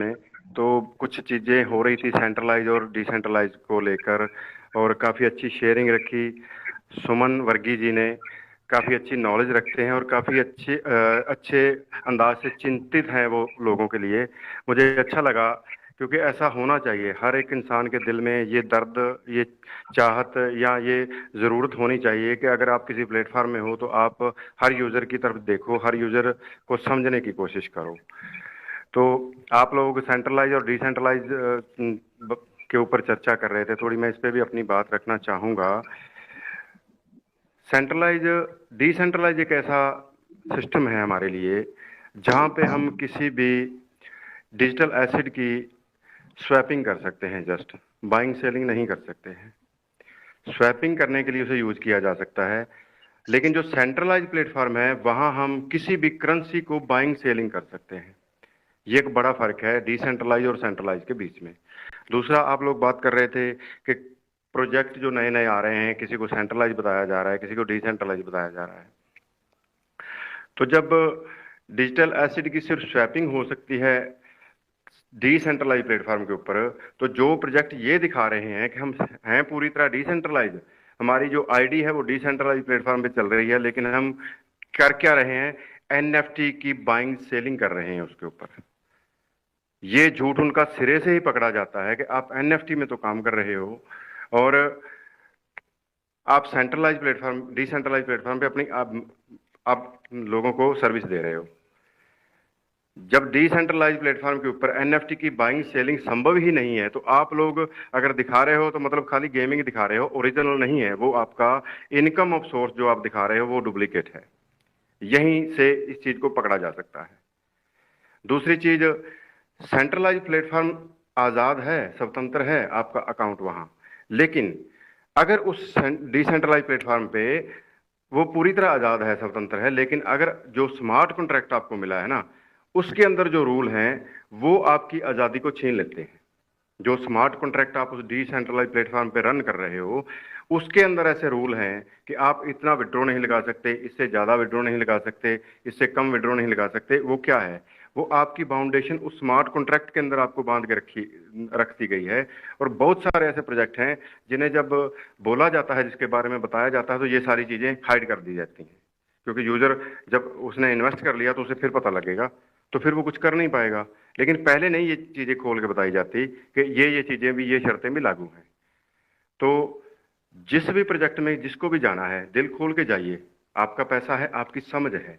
में तो कुछ चीज़ें हो रही थी सेंट्रलाइज और डिसेंट्रलाइज को लेकर, और काफ़ी अच्छी शेयरिंग रखी। सुमन वर्गी जी ने काफ़ी अच्छी नॉलेज रखते हैं और काफ़ी अच्छे अंदाज से चिंतित हैं वो लोगों के लिए। मुझे अच्छा लगा, क्योंकि ऐसा होना चाहिए। हर एक इंसान के दिल में ये दर्द, ये चाहत या ये ज़रूरत होनी चाहिए कि अगर आप किसी प्लेटफॉर्म में हो तो आप हर यूज़र की तरफ देखो, हर यूज़र को समझने की कोशिश करो। तो आप लोग सेंट्रलाइज और डिसेंट्रलाइज के ऊपर चर्चा कर रहे थे, थोड़ी मैं इस पे भी अपनी बात रखना चाहूँगा। सेंट्रलाइज डिसेंट्रलाइज एक ऐसा सिस्टम है हमारे लिए जहाँ पे हम किसी भी डिजिटल एसिड की स्वैपिंग कर सकते हैं, जस्ट बाइंग सेलिंग नहीं कर सकते हैं। स्वैपिंग करने के लिए उसे यूज किया जा सकता है, लेकिन जो सेंट्रलाइज प्लेटफॉर्म है वहां हम किसी भी करेंसी को बाइंग सेलिंग कर सकते हैं। ये एक बड़ा फर्क है डिसेंट्रलाइज और सेंट्रलाइज के बीच में। दूसरा, आप लोग बात कर रहे थे कि प्रोजेक्ट जो नए नए आ रहे हैं, किसी को सेंट्रलाइज बताया जा रहा है, किसी को डिसेंट्रलाइज बताया जा रहा है। तो जब डिजिटल एसिड की सिर्फ स्वैपिंग हो सकती है डिसेंट्रलाइज प्लेटफॉर्म के ऊपर, तो जो प्रोजेक्ट ये दिखा रहे हैं कि हम हैं पूरी तरह डिसेंट्रलाइज, हमारी जो आईडी है वो डिसेंट्रलाइज प्लेटफॉर्म पे चल रही है, लेकिन हम कर क्या रहे हैं, एनएफटी की बाइंग सेलिंग कर रहे हैं उसके ऊपर। ये झूठ उनका सिरे से ही पकड़ा जाता है कि आप एनएफटी में तो काम कर रहे हो और आप सेंट्रलाइज प्लेटफॉर्म, डिसेंट्रलाइज प्लेटफॉर्म पे अपनी आप लोगों को सर्विस दे रहे हो। जब डिसेंट्रलाइज प्लेटफॉर्म के ऊपर एनएफटी की बाइंग सेलिंग संभव ही नहीं है, तो आप लोग अगर दिखा रहे हो तो मतलब खाली गेमिंग दिखा रहे हो, ओरिजिनल नहीं है वो। आपका इनकम ऑफ सोर्स जो आप दिखा रहे हो वो डुप्लीकेट है। यहीं से इस चीज को पकड़ा जा सकता है। दूसरी चीज, सेंट्रलाइज प्लेटफॉर्म आजाद है, स्वतंत्र है आपका अकाउंट वहां, लेकिन अगर उस डिसेंट्रलाइज प्लेटफॉर्म पे वो पूरी तरह आजाद है, स्वतंत्र है, लेकिन अगर जो स्मार्ट कॉन्ट्रैक्ट आपको मिला है ना, उसके अंदर जो रूल हैं वो आपकी आजादी को छीन लेते हैं। जो स्मार्ट कॉन्ट्रैक्ट आप उस डिसेंट्रलाइज प्लेटफॉर्म पे रन कर रहे हो, उसके अंदर ऐसे रूल हैं कि आप इतना विड्रॉ नहीं लगा सकते, इससे ज्यादा विड्रॉ नहीं लगा सकते, इससे कम विड्रॉ नहीं लगा सकते। वो क्या है, वो आपकी बाउंडेशन उस स्मार्ट कॉन्ट्रैक्ट के अंदर आपको बांध के रख दी गई है। और बहुत सारे ऐसे प्रोजेक्ट हैं जिन्हें जब बोला जाता है, जिसके बारे में बताया जाता है, तो ये सारी चीजें हाइड कर दी जाती हैं, क्योंकि यूजर जब उसने इन्वेस्ट कर लिया तो उसे फिर पता लगेगा, तो फिर वो कुछ कर नहीं पाएगा। लेकिन पहले नहीं ये चीजें खोल के बताई जाती कि ये चीजें भी, ये शर्तें भी लागू हैं। तो जिस भी प्रोजेक्ट में जिसको भी जाना है, दिल खोल के जाइए। आपका पैसा है, आपकी समझ है,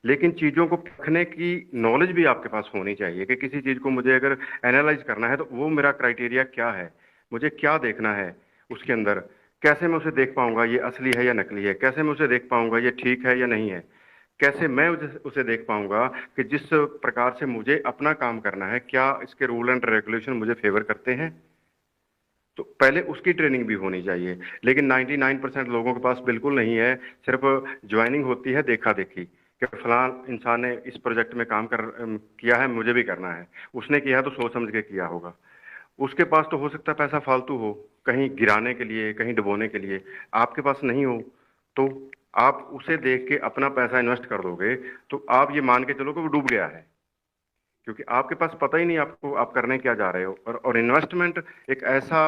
लेकिन चीजों को परखने की नॉलेज भी आपके पास होनी चाहिए कि किसी चीज को मुझे अगर एनालाइज करना है तो वो मेरा क्राइटेरिया क्या है, मुझे क्या देखना है उसके अंदर। कैसे मैं उसे देख पाऊंगा ये असली है या नकली है, कैसे मैं उसे देख पाऊंगा ये ठीक है या नहीं है, कैसे मैं उसे देख पाऊंगा कि जिस प्रकार से मुझे अपना काम करना है, क्या इसके रूल एंड रेगुलेशन मुझे फेवर करते हैं। तो पहले उसकी ट्रेनिंग भी होनी चाहिए, लेकिन 99% लोगों के पास बिल्कुल नहीं है। सिर्फ ज्वाइनिंग होती है देखा देखी कि फलां इंसान ने इस प्रोजेक्ट में काम किया है, मुझे भी करना है। उसने किया है तो सोच समझ के किया होगा। उसके पास तो हो सकता है पैसा फालतू हो, कहीं गिराने के लिए, कहीं डुबोने के लिए। आपके पास नहीं हो तो आप उसे देख के अपना पैसा इन्वेस्ट कर दोगे, तो आप ये मान के चलो कि वो डूब गया है, क्योंकि आपके पास पता ही नहीं आपको आप करने क्या जा रहे हो। और इन्वेस्टमेंट एक ऐसा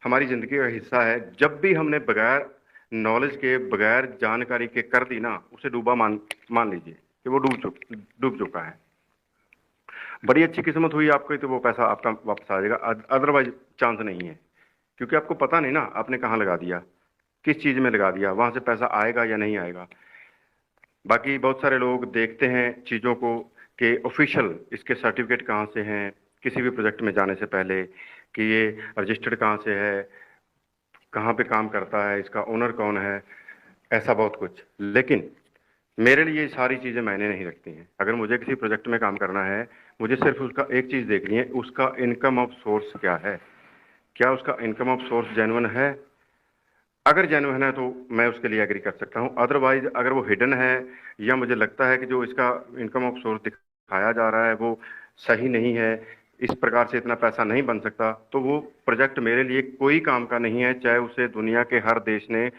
हमारी जिंदगी का हिस्सा है, जब भी हमने बगैर नॉलेज के, बगैर जानकारी के कर दी ना, उसे डूबा मान लीजिए कि वो डूब चुका है। बड़ी अच्छी किस्मत हुई आपको तो वो पैसा आपका वापस आ जाएगा, अदरवाइज चांस नहीं है, क्योंकि आपको पता नहीं ना आपने कहाँ लगा दिया, किस चीज में लगा दिया, वहां से पैसा आएगा या नहीं आएगा। बाकी बहुत सारे लोग देखते हैं चीजों को कि ऑफिशियल इसके सर्टिफिकेट कहाँ से हैं, किसी भी प्रोजेक्ट में जाने से पहले, कि ये रजिस्टर्ड कहाँ से है, कहाँ पे काम करता है, इसका ओनर कौन है, ऐसा बहुत कुछ। लेकिन मेरे लिए ये सारी चीजें मायने नहीं रखती हैं। अगर मुझे किसी प्रोजेक्ट में काम करना है, मुझे सिर्फ उसका एक चीज देखनी है, उसका इनकम ऑफ सोर्स क्या है, क्या उसका इनकम ऑफ सोर्स जेन्युइन है। अगर जेन्युइन है तो मैं उसके लिए एग्री कर सकता हूँ, अदरवाइज अगर वो हिडन है या मुझे लगता है कि जो इसका इनकम ऑफ सोर्स दिखाया जा रहा है वो सही नहीं है, इस प्रकार से इतना पैसा नहीं बन सकता, तो वो प्रोजेक्ट मेरे लिए कोई काम का नहीं है, चाहे उसे दुनिया के हर देश ने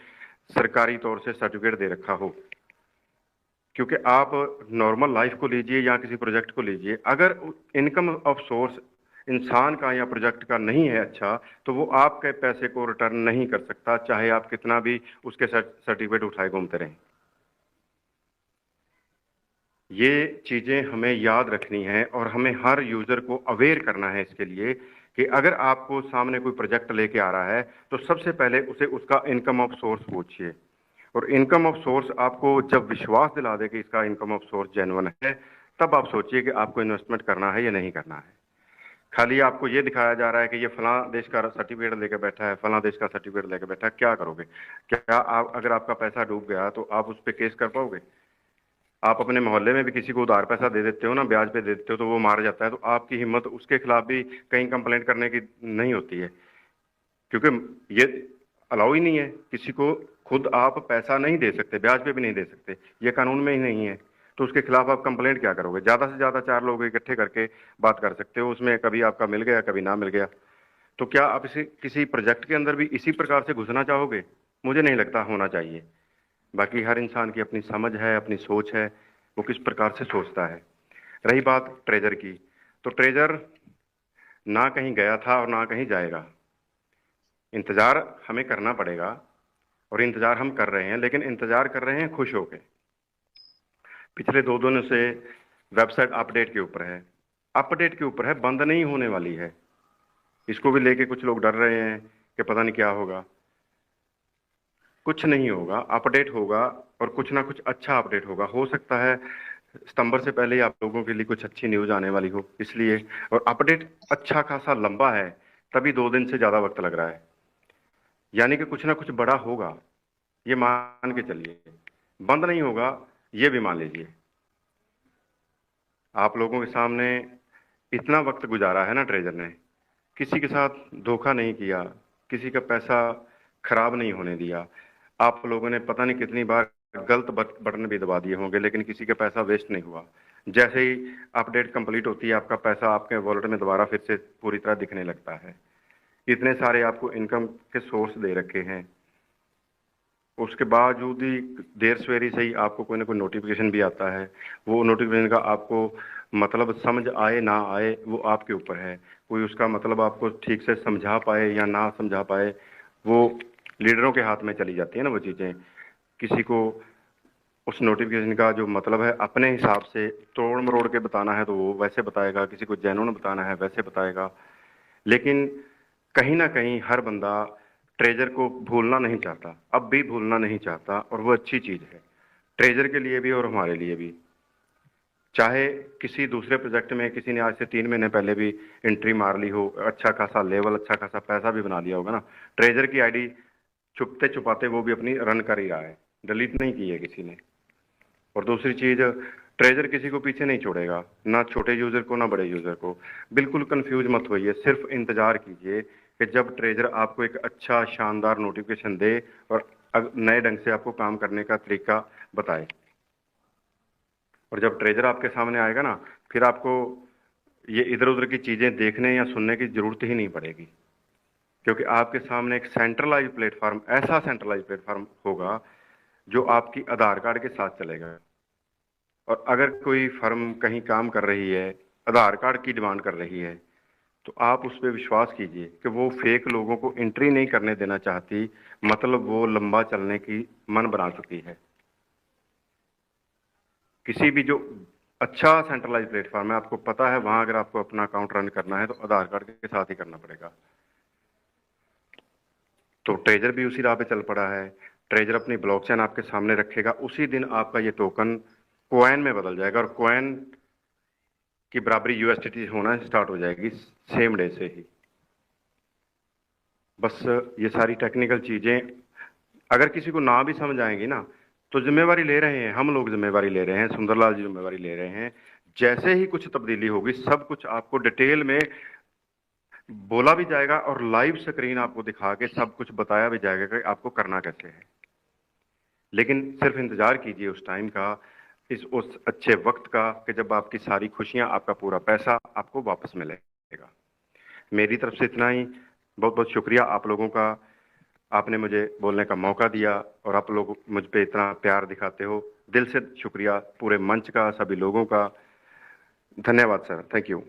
सरकारी तौर से सर्टिफिकेट दे रखा हो। क्योंकि आप नॉर्मल लाइफ को लीजिए या किसी प्रोजेक्ट को लीजिए, अगर इनकम ऑफ सोर्स इंसान का या प्रोजेक्ट का नहीं है अच्छा, तो वो आपके पैसे को रिटर्न नहीं कर सकता, चाहे आप कितना भी उसके सर्टिफिकेट उठाए घूमते रहें। ये चीजें हमें याद रखनी है और हमें हर यूजर को अवेयर करना है इसके लिए कि अगर आपको सामने कोई प्रोजेक्ट लेके आ रहा है तो सबसे पहले उसे उसका इनकम ऑफ सोर्स पूछिए। और इनकम ऑफ सोर्स आपको जब विश्वास दिला दे कि इसका इनकम ऑफ सोर्स जेन्युइन है, तब आप सोचिए कि आपको इन्वेस्टमेंट करना है या नहीं करना है। खाली आपको ये दिखाया जा रहा है कि ये फलां देश का सर्टिफिकेट लेके बैठा है, फलां देश का सर्टिफिकेट लेके बैठा है, क्या करोगे? क्या आप, अगर आपका पैसा डूब गया तो आप उस पर केस कर पाओगे? आप अपने मोहल्ले में भी किसी को उधार पैसा दे देते हो ना, ब्याज पे दे देते हो, तो वो मार जाता है, तो आपकी हिम्मत उसके खिलाफ भी कहीं कंप्लेंट करने की नहीं होती है, क्योंकि ये अलाउ ही नहीं है किसी को। खुद आप पैसा नहीं दे सकते, ब्याज पे भी नहीं दे सकते, ये कानून में ही नहीं है, तो उसके खिलाफ आप कंप्लेंट क्या करोगे? ज्यादा से ज्यादा 4 लोग इकट्ठे करके बात कर सकते हो, उसमें कभी आपका मिल गया कभी ना मिल गया। तो क्या आप इसे किसी प्रोजेक्ट के अंदर भी इसी प्रकार से घुसना चाहोगे? मुझे नहीं लगता होना चाहिए। बाकी हर इंसान की अपनी समझ है, अपनी सोच है, वो किस प्रकार से सोचता है। रही बात ट्रेजर की, तो ट्रेजर ना कहीं गया था और ना कहीं जाएगा। इंतजार हमें करना पड़ेगा और इंतजार हम कर रहे हैं, लेकिन इंतजार कर रहे हैं खुश होके। पिछले 2 दिनों से वेबसाइट अपडेट के ऊपर है, अपडेट के ऊपर है, बंद नहीं होने वाली है। इसको भी लेके कुछ लोग डर रहे हैं कि पता नहीं क्या होगा। कुछ नहीं होगा, अपडेट होगा और कुछ ना कुछ अच्छा अपडेट होगा। हो सकता है सितंबर से पहले ही आप लोगों के लिए कुछ अच्छी न्यूज आने वाली हो, इसलिए। और अपडेट अच्छा खासा लंबा है, तभी 2 दिन से ज्यादा वक्त लग रहा है, यानी कि कुछ ना कुछ बड़ा होगा, ये मान के चलिए। बंद नहीं होगा, ये भी मान लीजिए। आप लोगों के सामने इतना वक्त गुजारा है ना ट्रेजर ने, किसी के साथ धोखा नहीं किया, किसी का पैसा खराब नहीं होने दिया। आप लोगों ने पता नहीं कितनी बार गलत बटन भी दबा दिए होंगे, लेकिन किसी का पैसा वेस्ट नहीं हुआ। जैसे ही अपडेट कंप्लीट होती है, आपका पैसा आपके वॉलेट में दोबारा फिर से पूरी तरह दिखने लगता है। इतने सारे आपको इनकम के सोर्स दे रखे हैं, उसके बावजूद ही देर सवेरी से ही आपको कोई ना कोई नोटिफिकेशन भी आता है। वो नोटिफिकेशन का आपको मतलब समझ आए ना आए, वो आपके ऊपर है। कोई उसका मतलब आपको ठीक से समझा पाए या ना समझा पाए, वो लीडरों के हाथ में चली जाती है ना वो चीज़ें। किसी को उस नोटिफिकेशन का जो मतलब है अपने हिसाब से तोड़ मरोड़ के बताना है तो वो वैसे बताएगा, किसी को जेन्युइन बताना है वैसे बताएगा। लेकिन कहीं ना कहीं हर बंदा ट्रेजर को भूलना नहीं चाहता, अब भी भूलना नहीं चाहता, और वो अच्छी चीज है ट्रेजर के लिए भी और हमारे लिए भी। चाहे किसी दूसरे प्रोजेक्ट में किसी ने आज से 3 महीने पहले भी एंट्री मार ली हो, अच्छा खासा लेवल, अच्छा खासा पैसा भी बना लिया होगा ना, ट्रेजर की आईडी छुपते छुपाते वो भी अपनी रन कर ही रहा है, डिलीट नहीं की है किसी ने। और दूसरी चीज, ट्रेजर किसी को पीछे नहीं छोड़ेगा, ना छोटे यूजर को ना बड़े यूजर को। बिल्कुल कंफ्यूज मत होइए, सिर्फ इंतजार कीजिए कि जब ट्रेजर आपको एक अच्छा शानदार नोटिफिकेशन दे और नए ढंग से आपको काम करने का तरीका बताए। और जब ट्रेजर आपके सामने आएगा ना, फिर आपको ये इधर उधर की चीजें देखने या सुनने की जरूरत ही नहीं पड़ेगी, क्योंकि आपके सामने एक सेंट्रलाइज प्लेटफॉर्म, ऐसा सेंट्रलाइज प्लेटफॉर्म होगा जो आपकी आधार कार्ड के साथ चलेगा। और अगर कोई फर्म कहीं काम कर रही है, आधार कार्ड की डिमांड कर रही है, तो आप उस पर विश्वास कीजिए कि वो फेक लोगों को एंट्री नहीं करने देना चाहती, मतलब वो लंबा चलने की मन बना चुकी है। किसी भी जो अच्छा सेंट्रलाइज प्लेटफॉर्म है, आपको पता है वहां अगर आपको अपना अकाउंट रन करना है तो आधार कार्ड के साथ ही करना पड़ेगा। तो ट्रेजर भी उसी राह पे चल पड़ा है। ट्रेजर अपनी ब्लॉकचेन आपके सामने रखेगा, उसी दिन आपका ये टोकन कॉइन में बदल जाएगा और कॉइन की बराबरी यूएसडीटी होना स्टार्ट हो जाएगी सेम डे से ही। बस ये सारी टेक्निकल चीजें अगर किसी को ना भी समझ आएंगी ना, तो जिम्मेवारी ले रहे हैं हम लोग, जिम्मेवारी ले रहे हैं, सुंदरलाल जी जिम्मेवारी ले रहे हैं। जैसे ही कुछ तब्दीली होगी सब कुछ आपको डिटेल में बोला भी जाएगा और लाइव स्क्रीन आपको दिखा के सब कुछ बताया भी जाएगा कि आपको करना कैसे है। लेकिन सिर्फ इंतजार कीजिए उस टाइम का, उस अच्छे वक्त का, कि जब आपकी सारी खुशियां, आपका पूरा पैसा आपको वापस मिलेगा। मेरी तरफ से इतना ही। बहुत बहुत शुक्रिया आप लोगों का, आपने मुझे बोलने का मौका दिया और आप लोग मुझ पे इतना प्यार दिखाते हो। दिल से शुक्रिया पूरे मंच का, सभी लोगों का। धन्यवाद सर, थैंक यू।